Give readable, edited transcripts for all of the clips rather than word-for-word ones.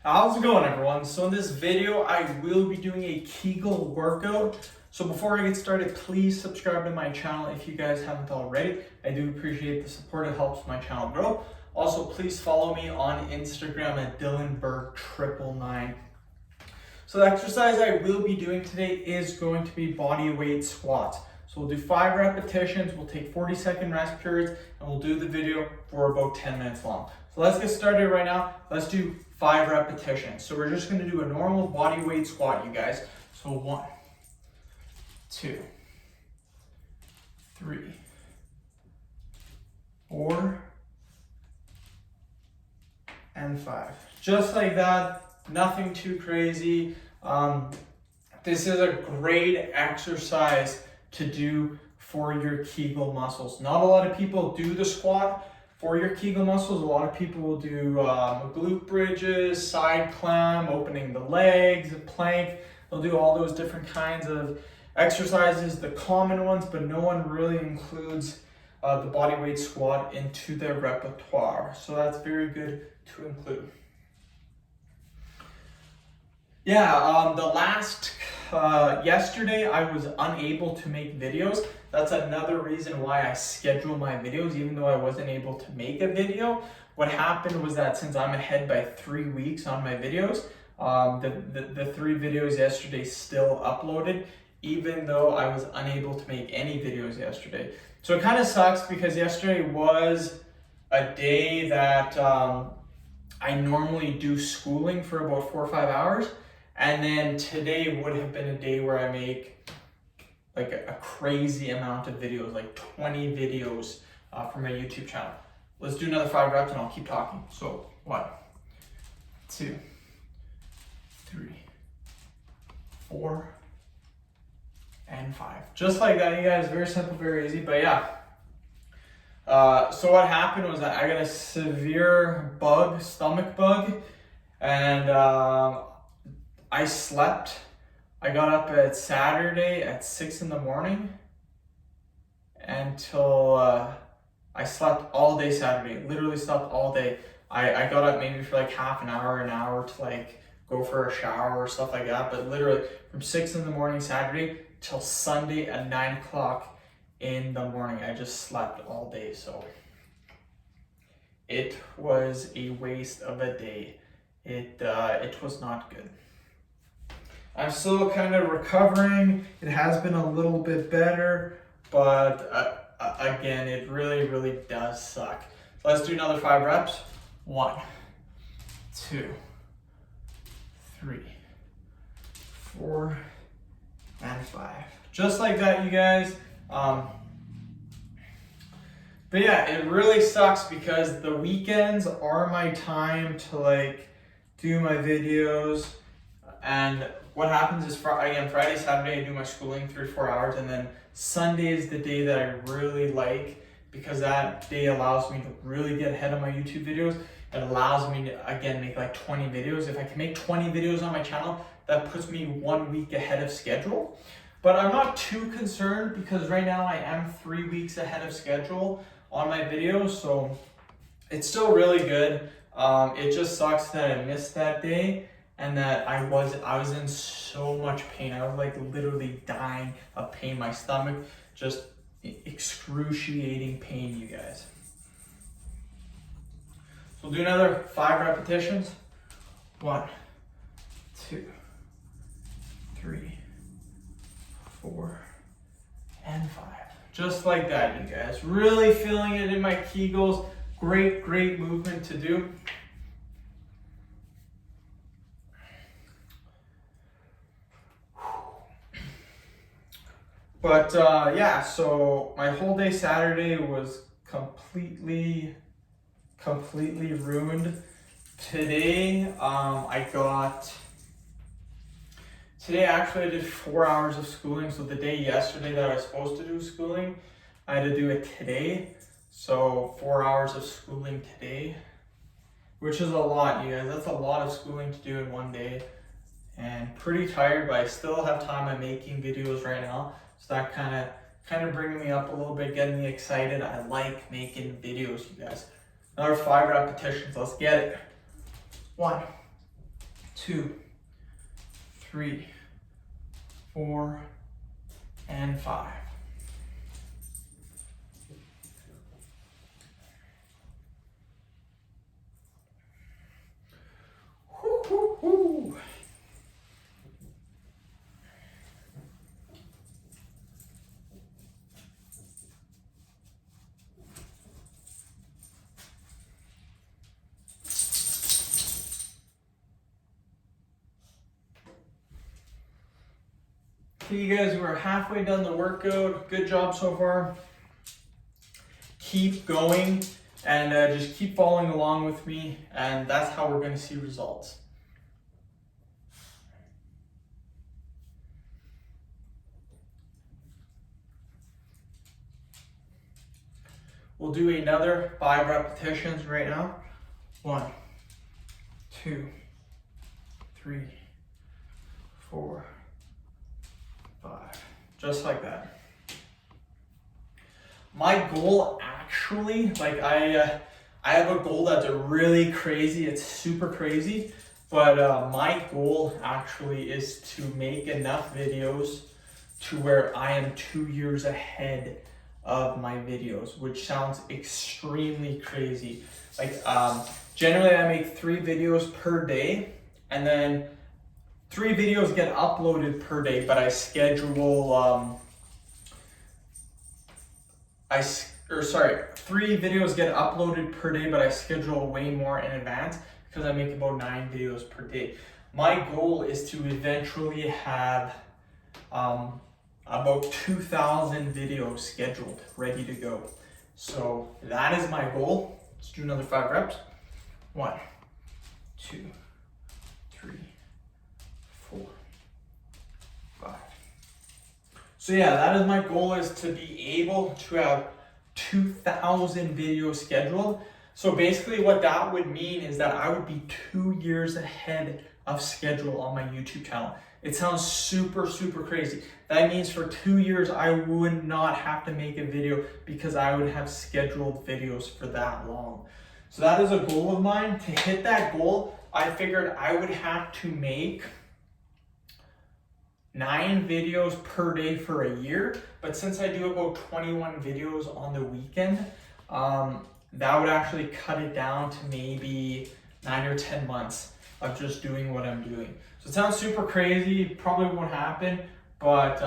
How's it going, everyone? So in this video, I will be doing a Kegel workout. So before I get started, please subscribe to my channel if you guys haven't already. I do appreciate the support. It helps my channel grow. Also, please follow me on Instagram at DylanBurke999. So the exercise I will be doing today is going to be body weight squats. So we'll do 5 repetitions, we'll take 40-second rest periods, and we'll do the video for about 10 minutes long. So let's get started right now. Let's do 5 repetitions. So we're just gonna do a normal body weight squat, you guys. So 1, 2, 3, 4, and 5. Just like that, nothing too crazy. This is a great exercise to do for your Kegel muscles. Not a lot of people do the squat for your Kegel muscles. A lot of people will do glute bridges, side climb, opening the legs, a plank. They'll do all those different kinds of exercises, the common ones, but no one really includes the body weight squat into their repertoire. So that's very good to include. Yeah, yesterday I was unable to make videos. That's another reason why I schedule my videos, even though I wasn't able to make a video. What happened was that since I'm ahead by 3 weeks on my videos, the 3 videos yesterday still uploaded, even though I was unable to make any videos yesterday. So it kind of sucks because yesterday was a day that I normally do schooling for about 4 or 5 hours. And then today would have been a day where I make like a crazy amount of videos, like 20 videos for my YouTube channel. Let's do another 5 reps and I'll keep talking. So 1, 2, 3, 4, and 5. Just like that, you guys. Very simple, very easy. But yeah. So what happened was that I got a severe stomach bug, and I slept. I got up at Saturday at 6 in the morning until I slept all day Saturday. Literally slept all day. I got up maybe for like half an hour to like go for a shower or stuff like that. But literally from 6 in the morning Saturday till Sunday at 9 o'clock in the morning, I just slept all day. So it was a waste of a day. It was not good. I'm still kind of recovering. It has been a little bit better, but again, it really does suck. So let's do another 5 reps. 1, 2, 3, 4, and 5. Just like that, you guys. But yeah, it really sucks because the weekends are my time to like do my videos. And what happens is, Friday, Saturday, I do my schooling 3 or 4 hours, and then Sunday is the day that I really like because that day allows me to really get ahead of my YouTube videos. It allows me to, again, make like 20 videos. If I can make 20 videos on my channel, that puts me 1 week ahead of schedule. But I'm not too concerned because right now I am 3 weeks ahead of schedule on my videos, so it's still really good. It just sucks that I missed that day. And that I was in so much pain. I was like literally dying of pain. My stomach, just excruciating pain, you guys. So we'll do another 5 repetitions. 1, 2, 3, 4, and 5. Just like that, you guys. Really feeling it in my Kegels. Great movement to do. But yeah, so my whole day Saturday was completely ruined. Today, today actually I did 4 hours of schooling. So the day yesterday that I was supposed to do schooling, I had to do it today. So 4 hours of schooling today, which is a lot, you guys. That's a lot of schooling to do in one day. And pretty tired, but I still have time. I'm making videos right now. So that kind of bringing me up a little bit, getting me excited. I like making videos, you guys. Another 5 repetitions. Let's get it. 1, 2, 3, 4, and 5. Whoo, whoo, whoo. Okay, you guys, we're halfway done the workout. Good job so far. Keep going and just keep following along with me, and that's how we're going to see results. We'll do another 5 repetitions right now. 1, 2, 3, 4, 5. Just like that. My goal actually, like I have a goal that's really crazy. It's super crazy, but my goal actually is to make enough videos to where I am 2 years ahead of my videos, which sounds extremely crazy. Like generally I make 3 videos per day, and then 3 videos get uploaded per day, but I schedule 3 videos get uploaded per day, but I schedule way more in advance because I make about 9 videos per day. My goal is to eventually have about 2,000 videos scheduled, ready to go. So that is my goal. Let's do another 5 reps. 1, 2, 3, 4, 5. So yeah, that is my goal, is to be able to have 2,000 videos scheduled. So basically what that would mean is that I would be 2 years ahead of schedule on my YouTube channel. It sounds super, super crazy. That means for 2 years, I would not have to make a video because I would have scheduled videos for that long. So that is a goal of mine. To hit that goal, I figured I would have to make 9 videos per day for a year. But since I do about 21 videos on the weekend, that would actually cut it down to maybe 9 or 10 months of just doing what I'm doing. So it sounds super crazy, probably won't happen, but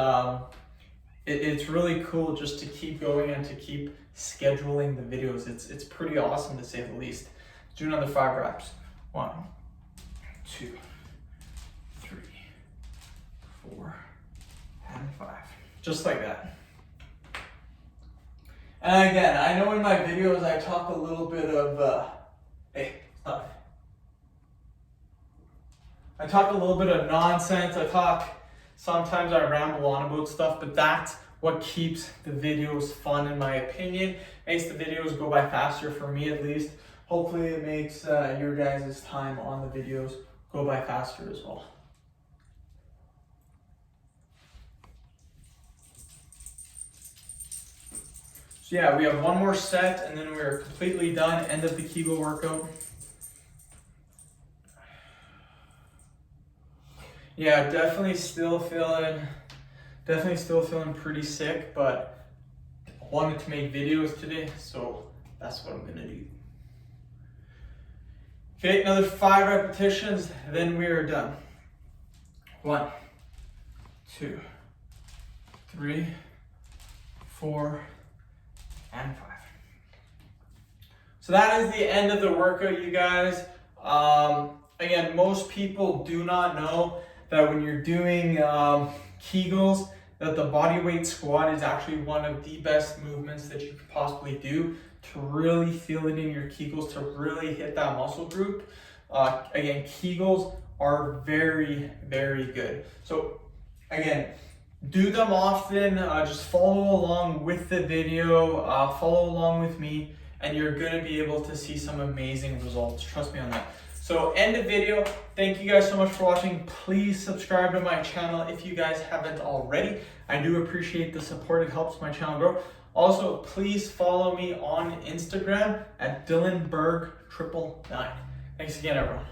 it's really cool just to keep going and to keep scheduling the videos. It's pretty awesome, to say the least. Let's do another 5 reps. 1, 2, 3, 4, and 5. Just like that. And again, I know in my videos I talk a little bit of, hey, stop. I talk a little bit of nonsense. Sometimes I ramble on about stuff, but that's what keeps the videos fun, in my opinion. Makes the videos go by faster, for me at least. Hopefully it makes your guys' time on the videos go by faster as well. So yeah, we have 1 more set and then we're completely done. End of the kegel workout. Yeah, definitely still feeling pretty sick, but I wanted to make videos today, so that's what I'm gonna do. Okay, another 5 repetitions, then we are done. 1, 2, 3, 4, and 5. So that is the end of the workout, you guys. Again, most people do not know that when you're doing Kegels, that the body weight squat is actually one of the best movements that you could possibly do to really feel it in your Kegels, to really hit that muscle group. Again, Kegels are very, very good. So again, do them often. Just follow along with the video, follow along with me, and you're gonna be able to see some amazing results. Trust me on that. So end the video. Thank you guys so much for watching. Please subscribe to my channel if you guys haven't already. I do appreciate the support. It helps my channel grow. Also, please follow me on Instagram at DylanBerg999. Thanks again, everyone.